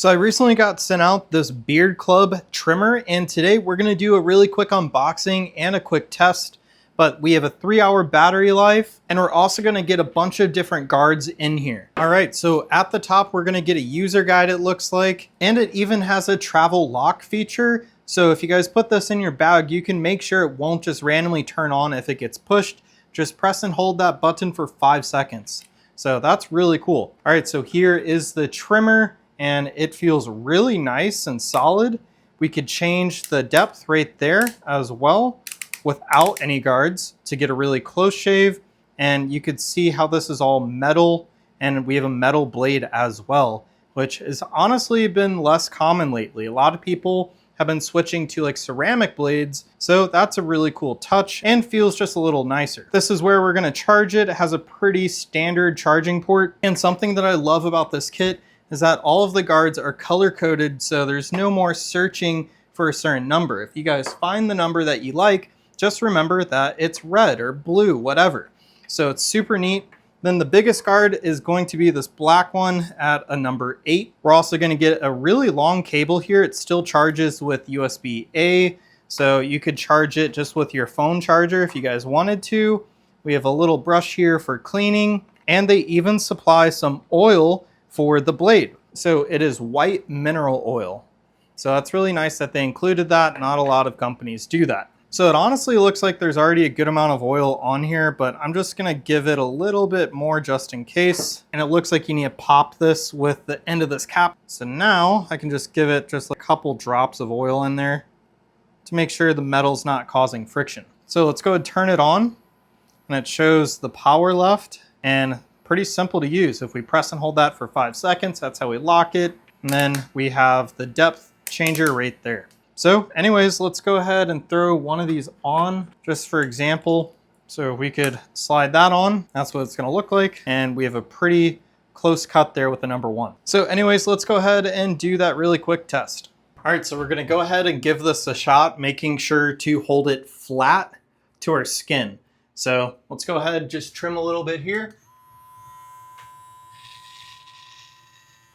So I recently got sent out this Beard Club trimmer, and today we're gonna do a really quick unboxing and a quick test. But we have a 3-hour battery life, and we're also gonna get a bunch of different guards in here. All right, so at the top, we're gonna get a user guide, it looks like, and it even has a travel lock feature. So if you guys put this in your bag, you can make sure it won't just randomly turn on if it gets pushed. Just press and hold that button for 5 seconds. So that's really cool. All right, so here is the trimmer, and it feels really nice and solid. We could change the depth right there as well without any guards to get a really close shave. And you could see how this is all metal, and we have a metal blade as well, which has honestly been less common lately. A lot of people have been switching to like ceramic blades, so that's a really cool touch and feels just a little nicer. This is where we're gonna charge it. It has a pretty standard charging port, and something that I love about this kit is that all of the guards are color coded, so there's no more searching for a certain number. If you guys find the number that you like, just remember that it's red or blue, whatever. So it's super neat. Then the biggest guard is going to be this black one at a number 8. We're also going to get a really long cable here. It still charges with USB-A, so you could charge it just with your phone charger if you guys wanted to. We have a little brush here for cleaning, and they even supply some oil for the blade. So it is white mineral oil. So that's really nice that they included that. Not a lot of companies do that. So it honestly looks like there's already a good amount of oil on here, but I'm just gonna give it a little bit more just in case. And it looks like you need to pop this with the end of this cap. So now I can just give it just a couple drops of oil in there to make sure the metal's not causing friction. So let's go ahead and turn it on, and it shows the power left, and pretty simple to use. If we press and hold that for 5 seconds, that's how we lock it. And then we have the depth changer right there. So anyways, let's go ahead and throw one of these on just for example. So we could slide that on. That's what it's gonna look like. And we have a pretty close cut there with the number 1. So anyways, let's go ahead and do that really quick test. All right, so we're gonna go ahead and give this a shot, making sure to hold it flat to our skin. So let's go ahead and just trim a little bit here.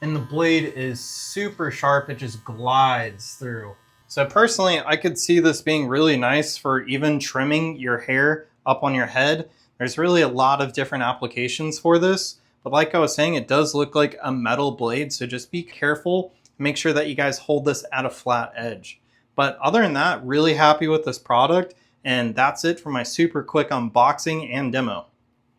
And the blade is super sharp, it just glides through. So personally, I could see this being really nice for even trimming your hair up on your head. There's really a lot of different applications for this, but like I was saying, it does look like a metal blade, so just be careful. Make sure that you guys hold this at a flat edge. But other than that, really happy with this product, and that's it for my super quick unboxing and demo.